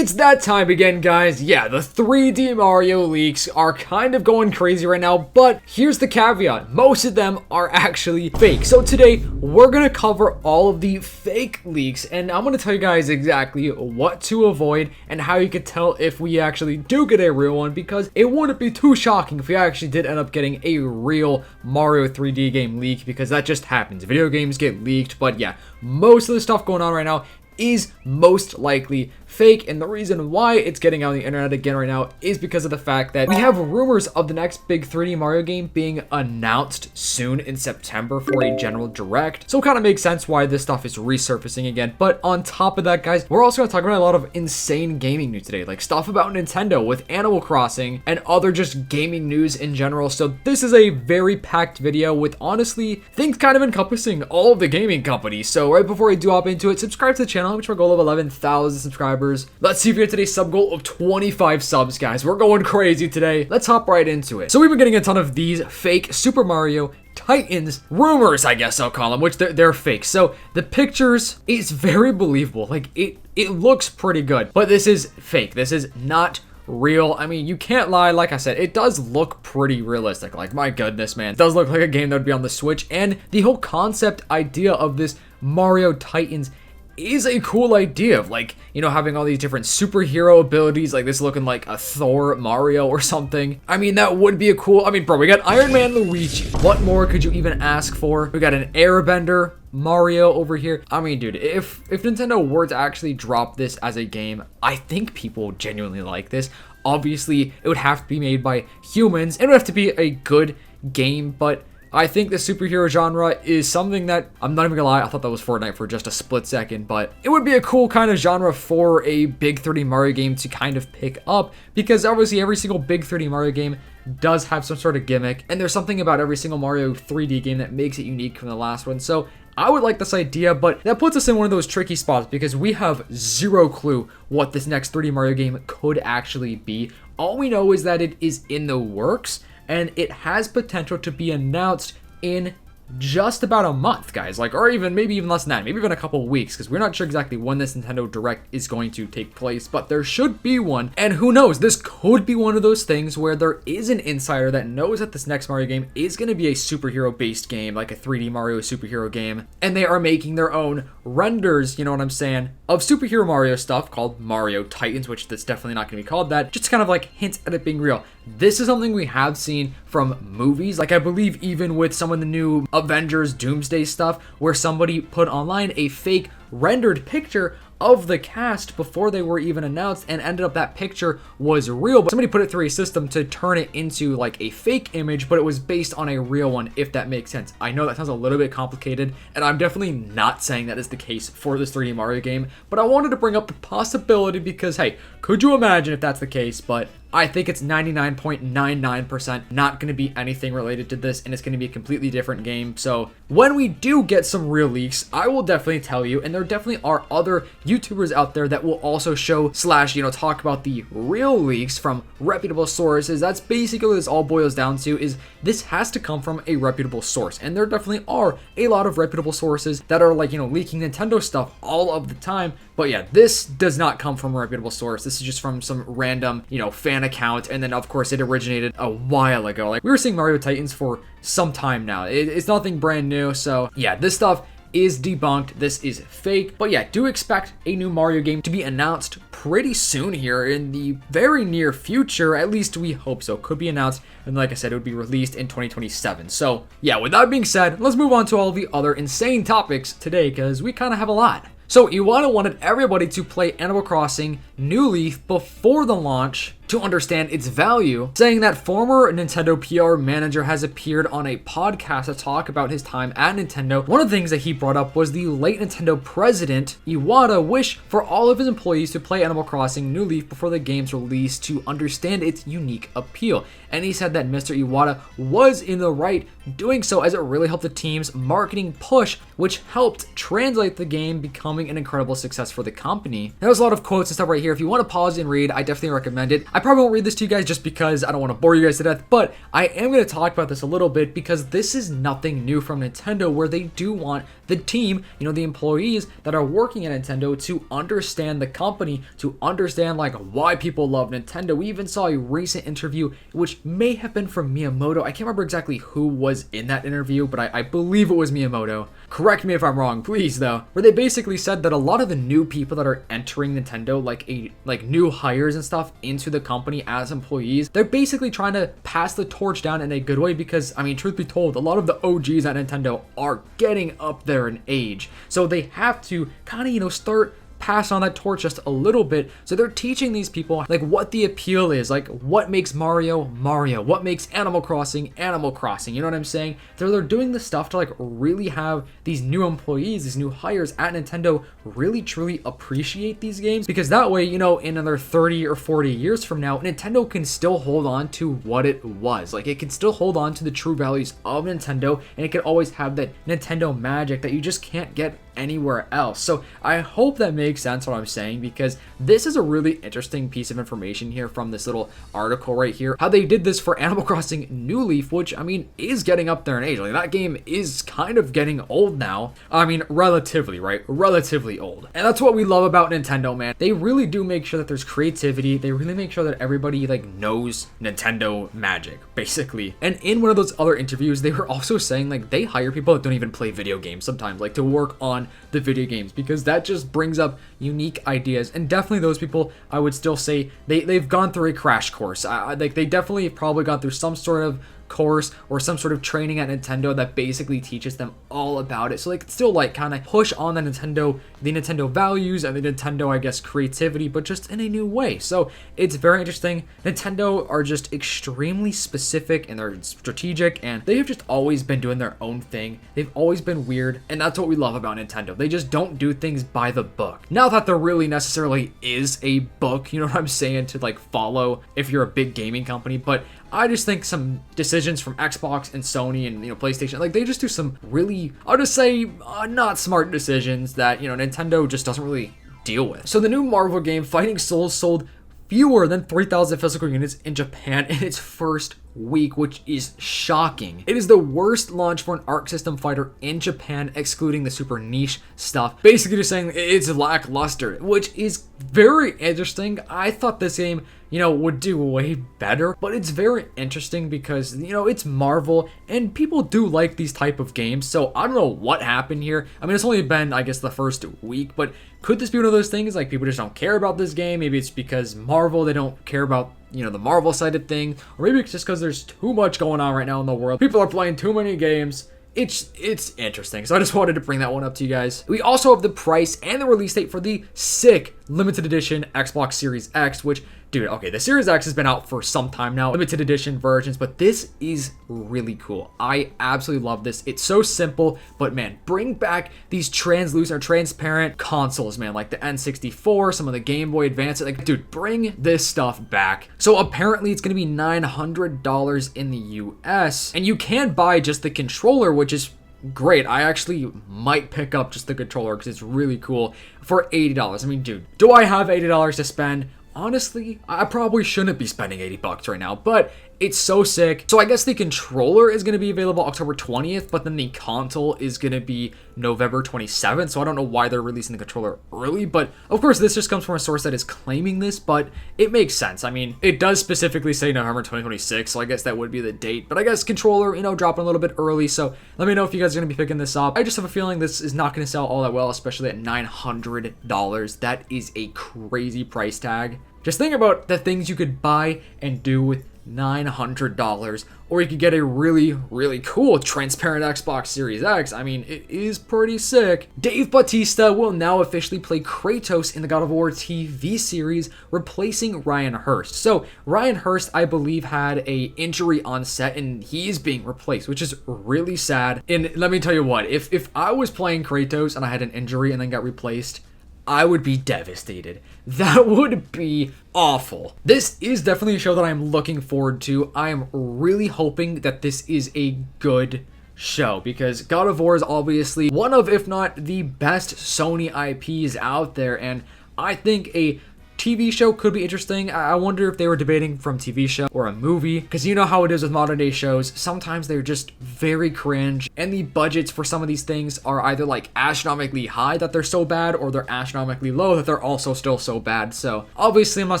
It's that time again, guys. Yeah, the 3D Mario leaks are kind of going crazy right now, but here's the caveat. Most of them are actually fake. So today, we're gonna cover all of the fake leaks, and I'm gonna tell you guys exactly what to avoid and how you could tell if we actually do get a real one, because it wouldn't be too shocking if we actually did end up getting a real Mario 3D game leak, because that just happens. Video games get leaked, but yeah, most of the stuff going on right now is most likely fake, and the reason why it's getting out on the internet again right now is because of the fact that we have rumors of the next big 3D Mario game being announced soon in September for a general direct. So it kind of makes sense why this stuff is resurfacing again. But on top of that, guys, we're also going to talk about a lot of insane gaming news today, like stuff about Nintendo with Animal Crossing and other just gaming news in general. So this is a very packed video with, honestly, things kind of encompassing all of the gaming companies. So right before I do hop into it, subscribe to the channel, which our goal of 11,000 subscribers. Let's see if we get today's sub goal of 25 subs, guys. We're going crazy today. Let's hop right into it. So we've been getting a ton of these fake Super Mario Titans rumors, I guess I'll call them, which they're fake. So the pictures is very believable. Like it looks pretty good, but this is fake. This is not real. I mean, you can't lie. Like I said, it does look pretty realistic. Like, my goodness, man, it does look like a game that would be on the Switch, and the whole concept idea of this Mario Titans is a cool idea of, like, you know, having all these different superhero abilities, like this looking like a Thor Mario or something. I mean, that would be a cool, I mean, bro, we got Iron Man Luigi. What more could you even ask for? We got an Airbender Mario over here. I mean, dude, if Nintendo were to actually drop this as a game, I think people would genuinely like this. Obviously, it would have to be made by humans. It would have to be a good game, but I think the superhero genre is something that, I'm not even gonna lie, I thought that was Fortnite for just a split second, but it would be a cool kind of genre for a big 3D Mario game to kind of pick up, because obviously every single big 3D Mario game does have some sort of gimmick, and there's something about every single Mario 3D game that makes it unique from the last one. So I would like this idea, but that puts us in one of those tricky spots because we have zero clue what this next 3D Mario game could actually be. All we know is that it is in the works, and it has potential to be announced in just about a month, guys, like, or even maybe even less than that, maybe even a couple of weeks, because we're not sure exactly when this Nintendo Direct is going to take place, but there should be one. And who knows, this could be one of those things where there is an insider that knows that this next Mario game is going to be a superhero based game, like a 3D Mario superhero game, and they are making their own renders, you know what I'm saying, of superhero Mario stuff called Mario Titans, which that's definitely not going to be called that, just kind of like hints at it being real. This is something we have seen from movies, like I believe even with some of the new Avengers Doomsday stuff, where somebody put online a fake rendered picture of the cast before they were even announced, and ended up that picture was real, but somebody put it through a system to turn it into like a fake image, but it was based on a real one, if that makes sense. I know that sounds a little bit complicated, and I'm definitely not saying that is the case for this 3D Mario game, but I wanted to bring up the possibility because, hey, could you imagine if that's the case? But I think it's 99.99% not going to be anything related to this, and it's going to be a completely different game. So when we do get some real leaks, I will definitely tell you, and there definitely are other YouTubers out there that will also show / you know, talk about the real leaks from reputable sources. That's basically what this all boils down to, is this has to come from a reputable source, and there definitely are a lot of reputable sources that are, like, you know, leaking Nintendo stuff all of the time. But yeah, this does not come from a reputable source. This is just from some random, you know, fan account, and then of course it originated a while ago. Like, we were seeing Mario Titans for some time now. It's nothing brand new. So yeah, this stuff is debunked. This is fake. But yeah, do expect a new Mario game to be announced pretty soon here in the very near future. At least we hope so. Could be announced, and like I said, it would be released in 2027. So yeah, with that being said, let's move on to all the other insane topics today, because we kind of have a lot. So Iwata wanted everybody to play Animal Crossing New Leaf before the launch to understand its value, saying that former Nintendo PR manager has appeared on a podcast to talk about his time at Nintendo. One of the things that he brought up was the late Nintendo president, Iwata, wish for all of his employees to play Animal Crossing New Leaf before the game's release to understand its unique appeal. And he said that Mr. Iwata was in the right doing so, as it really helped the team's marketing push, which helped translate the game becoming an incredible success for the company. There's a lot of quotes and stuff right here. If you want to pause and read, I definitely recommend it. I probably won't read this to you guys just because I don't want to bore you guys to death, but I am going to talk about this a little bit because this is nothing new from Nintendo, where they do want the team, the employees that are working at Nintendo, to understand the company, to understand like why people love Nintendo. We even saw a recent interview, which may have been from Miyamoto. I can't remember exactly who was in that interview, but I believe it was Miyamoto. Correct me if I'm wrong, please, though. Where they basically said that a lot of the new people that are entering Nintendo, like new hires and stuff into the company as employees, they're basically trying to pass the torch down in a good way because, I mean, truth be told, a lot of the OGs at Nintendo are getting up there in age. So they have to kind of, start pass on that torch just a little bit. So they're teaching these people like what the appeal is, like what makes Mario, what makes Animal Crossing, you know what I'm saying? They're doing the stuff to like really have these new employees, these new hires at Nintendo really truly appreciate these games, because that way, in another 30 or 40 years from now, Nintendo can still hold on to what it was. Like it can still hold on to the true values of Nintendo, and it can always have that Nintendo magic that you just can't get anywhere else. So I hope that makes sense what I'm saying, because this is a really interesting piece of information here from this little article right here, how they did this for Animal Crossing New Leaf, which I mean is getting up there in age. Like that game is kind of getting old now. I mean, relatively, right? Relatively old. And that's what we love about Nintendo, man. They really do make sure that there's creativity. They really make sure that everybody like knows Nintendo magic, basically. And in one of those other interviews, they were also saying like they hire people that don't even play video games sometimes, like to work on the video games, because that just brings up unique ideas. And definitely those people, I would still say they've gone through a crash course. Like they definitely have probably gone through some sort of course or some sort of training at Nintendo that basically teaches them all about it, so they can still like kind of push on the Nintendo values and the Nintendo, I guess, creativity, but just in a new way. So it's very interesting. Nintendo are just extremely specific and they're strategic, and they have just always been doing their own thing. They've always been weird, and that's what we love about Nintendo. They just don't do things by the book. Not that there really necessarily is a book, you know what I'm saying, to like follow if you're a big gaming company, but I just think some decisions from Xbox and Sony and PlayStation, like they just do some really, I'll just say, not smart decisions that Nintendo just doesn't really deal with. So the new Marvel game Fighting Souls sold fewer than 3,000 physical units in Japan in its first week, which is shocking. It is the worst launch for an Arc System fighter in Japan, excluding the super niche stuff. Basically just saying it's lackluster, which is very interesting. I thought this game, would do way better, but it's very interesting because, it's Marvel and people do like these type of games. So I don't know what happened here. I mean, it's only been, I guess, the first week, but could this be one of those things like people just don't care about this game? Maybe it's because Marvel, they don't care about the Marvel side of things, or maybe it's just because there's too much going on right now in the world. People are playing too many games. It's interesting, so I just wanted to bring that one up to you guys. We also have the price and the release date for the sick limited edition Xbox Series X, which, dude, okay, the Series X has been out for some time now, limited edition versions, but this is really cool. I absolutely love this. It's so simple, but man, bring back these translucent or transparent consoles, man, like the N64, some of the Game Boy Advance, like, dude, bring this stuff back. So apparently it's gonna be $900 in the US, and you can buy just the controller, which is great. I actually might pick up just the controller because it's really cool for $80. I mean, dude, do I have $80 to spend? Honestly, I probably shouldn't be spending $80 right now, but it's so sick. So I guess the controller is going to be available October 20th, but then the console is going to be November 27th. So I don't know why they're releasing the controller early, but of course this just comes from a source that is claiming this, but it makes sense. I mean, it does specifically say November 2026, so I guess that would be the date, but I guess controller, dropping a little bit early. So let me know if you guys are going to be picking this up. I just have a feeling this is not going to sell all that well, especially at $900. That is a crazy price tag. Just think about the things you could buy and do with $900, or you could get a really, really cool transparent Xbox Series X. I mean, it is pretty sick. Dave Bautista will now officially play Kratos in the God of War TV series, replacing Ryan Hurst. So Ryan Hurst, I believe, had a injury on set and he's being replaced, which is really sad. And let me tell you what, if I was playing Kratos and I had an injury and then got replaced, I would be devastated. That would be awful. This is definitely a show that I'm looking forward to. I am really hoping that this is a good show, because God of War is obviously one of, if not the best Sony IPs out there, and I think a TV show could be interesting. I wonder if they were debating from TV show or a movie, because you know how it is with modern day shows. Sometimes they're just very cringe, and the budgets for some of these things are either like astronomically high that they're so bad, or they're astronomically low that they're also still so bad. So obviously I'm not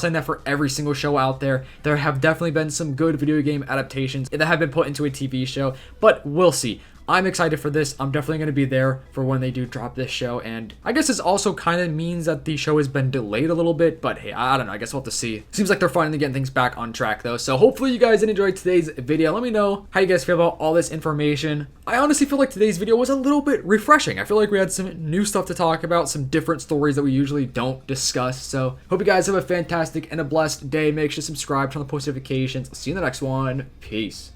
saying that for every single show out there. There have definitely been some good video game adaptations that have been put into a TV show, but we'll see. I'm excited for this. I'm definitely going to be there for when they do drop this show. And I guess this also kind of means that the show has been delayed a little bit. But hey, I don't know. I guess we'll have to see. Seems like they're finally getting things back on track though. So hopefully you guys enjoyed today's video. Let me know how you guys feel about all this information. I honestly feel like today's video was a little bit refreshing. I feel like we had some new stuff to talk about, some different stories that we usually don't discuss. So hope you guys have a fantastic and a blessed day. Make sure to subscribe, turn on the post notifications. I'll see you in the next one. Peace.